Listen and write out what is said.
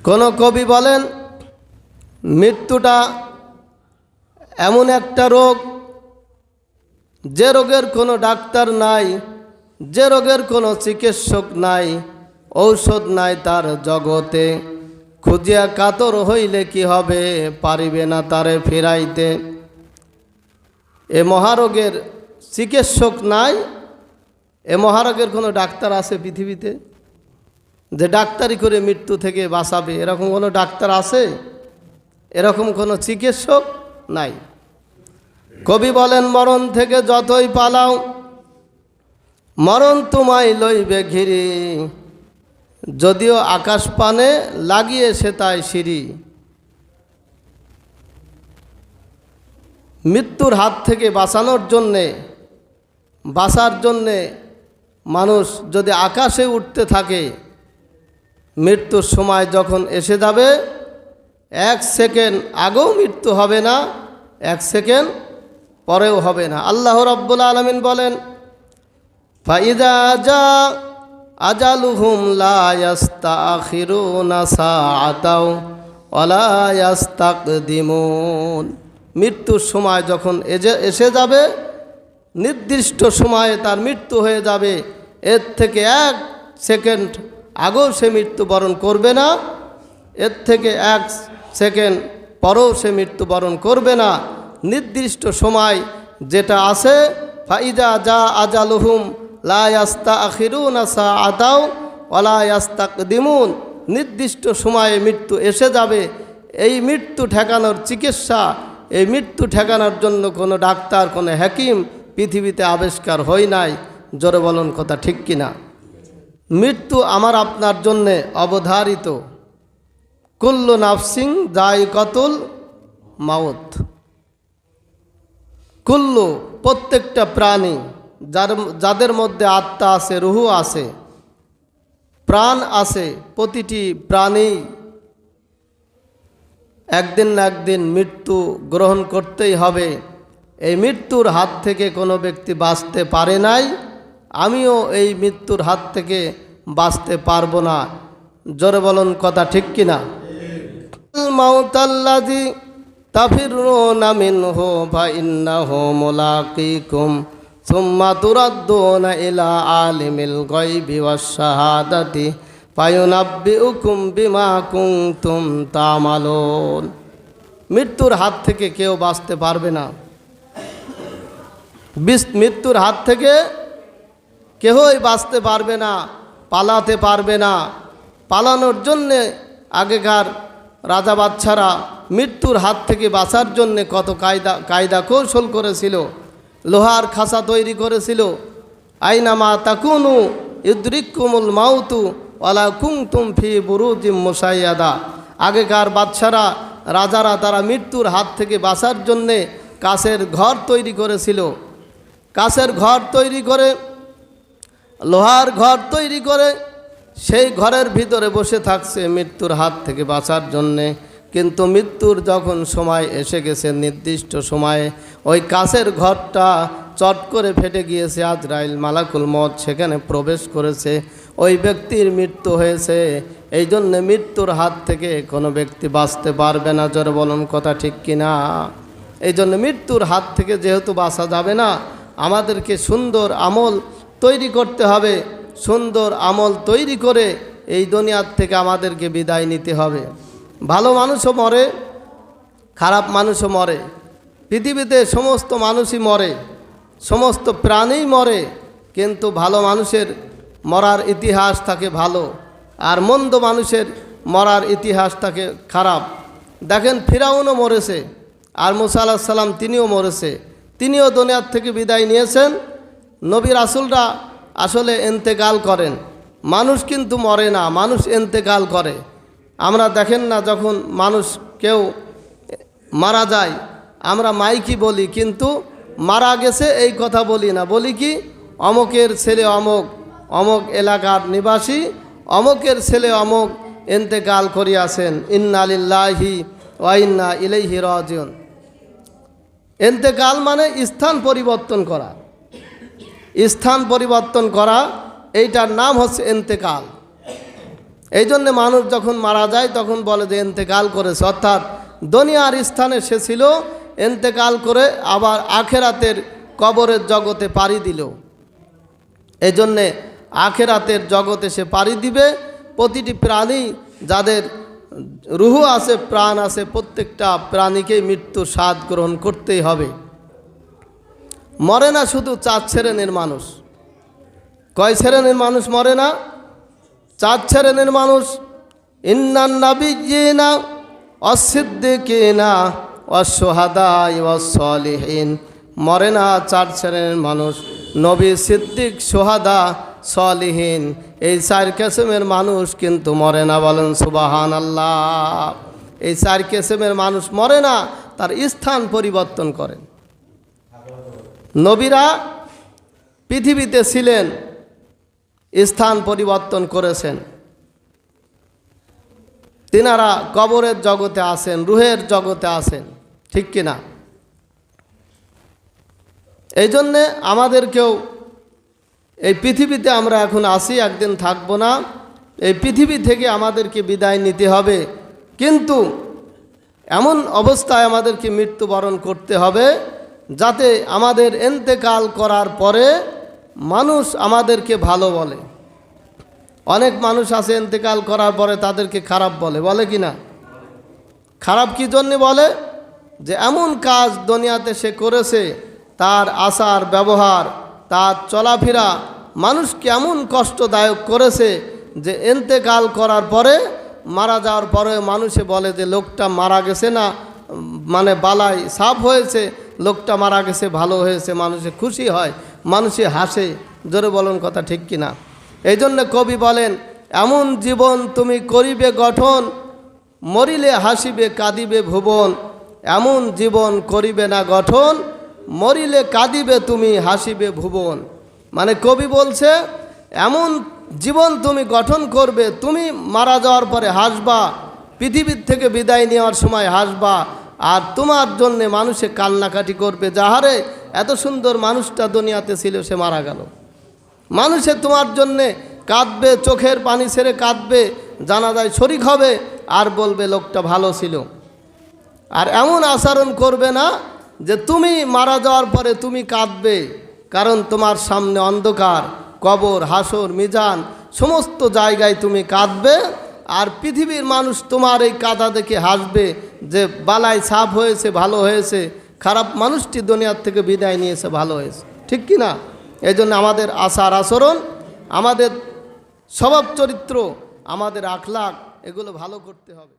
কোন কবি বলেন, মৃত্যুটা এমন একটা রোগ, যে রোগের কোনো ডাক্তার নাই, যে রোগের কোনো চিকিৎসক নাই, ঔষধ নাই তার জগতে। খুঁজিয়া কাতর হইলে কি হবে, পারিবে না তারে ফিরাইতে। এ মহারোগের চিকিৎসক নাই, এ মহারোগের কোনো ডাক্তার আছে পৃথিবীতে যে ডাক্তারি করে মৃত্যু থেকে বাঁচাবে? এরকম কোনো ডাক্তার আছে? এরকম কোনো চিকিৎসক নাই। কবি বলেন, মরণ থেকে যতই পালাও মরণ তোমায় লইবে ঘিরি, যদিও আকাশ পানে লাগিয়েছে তাই সিঁড়ি। মৃত্যুর হাত থেকে বাঁচার জন্যে মানুষ যদি আকাশে উঠতে থাকে, মৃত্যুর সময় যখন এসে যাবে, 1 সেকেন্ড আগেও মৃত্যু হবে না, 1 সেকেন্ড পরেও হবে না। আল্লাহ রাব্বুল আলামিন বলেন, ফাইদা জা আজালুহুম লা ইস্তাখিরুনা সাআতাও ওয়ালা ইস্তাকদিমুন। মৃত্যুর সময় যখন এসে যাবে, নির্দিষ্ট সময়ে তার মৃত্যু হয়ে যাবে, এর থেকে 1 সেকেন্ড আগেও সে মৃত্যুবরণ করবে না, এর থেকে 1 সেকেন্ড পরেও সে মৃত্যুবরণ করবে না। নির্দিষ্ট সময় যেটা আছে, ফাইদা জা আজালুহুম লা ইস্তাখিরুনা সাআতাও ওয়ালা ইস্তাকদিমুন, নির্দিষ্ট সময়ে মৃত্যু এসে যাবে। এই মৃত্যু ঠেকানোর চিকিৎসা, এই মৃত্যু ঠেকানোর জন্য কোনো ডাক্তার, কোনো হাকিম পৃথিবীতে আবিষ্কার হয় নাই। জোরে বলুন কথা ঠিক কিনা? মৃত্যু আমার আপনার জন্যে অবধারিত। কুল্লু নাফসিন যায়িকাতুল মাউত। কুল্লু, প্রত্যেকটা প্রাণী, যাদের মধ্যে আত্মা আছে, রুহু আছে, প্রাণ আছে, প্রতিটি প্রাণী একদিন না একদিন মৃত্যু গ্রহণ করতেই হবে। এই মৃত্যুর হাত থেকে কোনো ব্যক্তি বাঁচতে পারে নাই, আমিও এই মৃত্যুর হাত থেকে বাঁচতে পারবো না। জোরে বলুন কথা ঠিক কিনা? মাউতাল্লাযী তাফিরুনা মিনহু ফাইন্নাহু মুলাকীকুম সুম্মা তুরাদ্দুনা ইলা আলিমিল গায়বি ওয়াশ শাহাদাতি ফায়ুনাব্বিউকুম বিমা কুনতুম তা'মালুন। মৃত্যুর হাত থেকে কেউ বাঁচতে পারবে না। মৃত্যুর হাত থেকে কেউই বাঁচতে পারবে না, পালাতে পারবে না। পালানোর জন্যে আগেকার রাজা বাদশারা মৃত্যুর হাত থেকে বাঁচার জন্যে কত কায়দা কৌশল করেছিল। লোহার খাঁচা তৈরি করেছিল, আইনামা তাকুনু ইউদরিকুমুল মাউতু ওয়ালা কুনতুম ফি বুরুজিম মুশাইয়াদা। আগেকার বাদশারা, রাজারা, তারা মৃত্যুর হাত থেকে বাঁচার জন্যে কাঁচের ঘর তৈরি করেছিল। কাঁচের ঘর তৈরি করে, লোহার ঘর তৈরি করে, সেই ঘরের ভিতরে বসে থাকছে মৃত্যুর হাত থেকে বাঁচার জন্যে। কিন্তু মৃত্যুর যখন সময় এসে গেছে, নির্দিষ্ট সময়ে ওই কাঁচের ঘরটা চট করে ফেটে গিয়েছে, আজরাইল মালাকুল মউত সেখানে প্রবেশ করেছে, ওই ব্যক্তির মৃত্যু হয়েছে। এই জন্যে মৃত্যুর হাত থেকে কোনো ব্যক্তি বাঁচতে পারবে না। জোরে বলুন কথা ঠিক কিনা? এই জন্য মৃত্যুর হাত থেকে যেহেতু বাঁচা যাবে না, আমাদেরকে সুন্দর আমল তৈরি করতে হবে। সুন্দর আমল তৈরি করে এই দুনিয়ার থেকে আমাদেরকে বিদায় নিতে হবে। ভালো মানুষও মরে, খারাপ মানুষও মরে, পৃথিবীতে সমস্ত মানুষই মরে, সমস্ত প্রাণীই মরে, কিন্তু ভালো মানুষের মরার ইতিহাস থাকে ভালো, আর মন্দ মানুষের মরার ইতিহাস থাকে খারাপ। দেখেন, ফিরাউনও মরেছে, আর মুসা আলাইহিস সালাম তিনিও মরেছে, তিনিও দুনিয়ার থেকে বিদায় নিয়েছেন। নবী রাসূলরা আসলে ইন্তেকাল করেন, মানুষ কিন্তু মরে না, মানুষ ইন্তেকাল করে। আমরা দেখেন না, যখন মানুষ কেউ মারা যায় আমরা মাইকি বলি, কিন্তু মারা গেছে এই কথা বলি না। বলি কি, অমকের ছেলে অমক, অমক এলাকার নিবাসী, অমকের ছেলে অমক ইন্তেকাল করিয়াছেন, ইন্না লিল্লাহি ওয়া ইন্না ইলাইহি রাজিউন। ইন্তেকাল মানে স্থান পরিবর্তন করা, স্থান পরিবর্তন করা, এইটার নাম হচ্ছে ইন্তেকাল। এই জন্য মানুষ যখন মারা যায় তখন বলে যে ইন্তেকাল করেছে, অর্থাৎ দুনিয়ার স্থানে সে ছিল, ইন্তেকাল করে আবার আখেরাতের কবরের জগতে পাড়ি দিল। এই জন্যে আখেরাতের জগতে সে পাড়ি দিবে। প্রতিটি প্রাণী, যাদের রুহ আছে, প্রাণ আছে, প্রত্যেকটা প্রাণীকেই মৃত্যুর স্বাদ গ্রহণ করতেই হবে। মরে না শুধু 4 শ্রেণীর মানুষ। কয় শ্রেণীর মানুষ মরে না? 4 শ্রেণীর মানুষ। ইন্নান নাবিয়্যিনা ওয়াস-সিদ্দীকিনা ওয়াস-শুহাদা'i ওয়াস-সালিহিন। মরে না 4 শ্রেণীর মানুষ, নবী, সিদ্দিক, শুহাদা, সালিহিন। এই 4 কিসমের মানুষ কিন্তু মরে না। বলেন সুবহানাল্লাহ। এই 4 কিসমের মানুষ মরে না, তার স্থান পরিবর্তন করেন। নবীরা পৃথিবীতে ছিলেন, স্থান পরিবর্তন করেছেন। তিনারা কবরের জগতে আছেন, রুহের জগতে আছেন, ঠিক কিনা? এই জন্যে আমাদেরকেও এই পৃথিবীতে আমরা এখন আসি, একদিন থাকবো না। এই পৃথিবী থেকে আমাদেরকে বিদায় নিতে হবে, কিন্তু এমন অবস্থায় আমাদেরকে মৃত্যুবরণ করতে হবে যাতে আমাদের ইন্তেকাল করার পরে মানুষ আমাদেরকে ভালো বলে। অনেক মানুষ আছে ইন্তেকাল করার পরে তাদেরকে খারাপ বলে, বলে কি না? খারাপ কি জন্যে বলে? যে এমন কাজ দুনিয়াতে সে করেছে, তার আচার ব্যবহার, তার চলাফেরা মানুষ কেমন কষ্টদায়ক করেছে, যে ইন্তেকাল করার পরে, মারা যাওয়ার পরে মানুষে বলে যে লোকটা মারা গেছে না, মানে বালাই সাফ হয়েছে, লোকটা মারা গেছে, ভালো হয়েছে, মানুষে খুশি হয়, মানুষে হাসে। জোরে বলুন কথা ঠিক কিনা? এই জন্য কবি বলেন, এমন জীবন তুমি করিবে গঠন, মরিলে হাসিবে কাঁদিবে ভুবন। এমন জীবন করিবে না গঠন, মরিলে কাঁদিবে তুমি হাসিবে ভুবন। মানে কবি বলছে, এমন জীবন তুমি গঠন করবে, তুমি মারা যাওয়ার পরে হাসবা, পৃথিবীর থেকে বিদায় নেওয়ার সময় হাসবা, আর তোমার জন্যে মানুষে কান্নাকাটি করবে, যাহারে এত সুন্দর মানুষটা দুনিয়াতে ছিল, সে মারা গেল। মানুষে তোমার জন্যে কাঁদবে, চোখের পানি ছেড়ে কাঁদবে, জানাজায় শরিক হবে, আর বলবে লোকটা ভালো ছিল। আর এমন আচরণ করবে না যে তুমি মারা যাওয়ার পরে তুমি কাঁদবে, কারণ তোমার সামনে অন্ধকার, কবর, হাসর, মিজান, সমস্ত জায়গায় তুমি কাঁদবে। আর পৃথিবীর মানুষ তোমার এই কাঁদা দেখে হাসবে যে বালাই সাফ হয়েছে, ভালো হয়েছে, খারাপ মানুষটি দুনিয়ার থেকে বিদায় নিয়েছে, ভালো হয়েছে, ঠিক কি না? এই জন্য আমাদের আচার আচরণ, আমাদের স্বভাব চরিত্র, আমাদের আখলাক, এগুলো ভালো করতে হবে।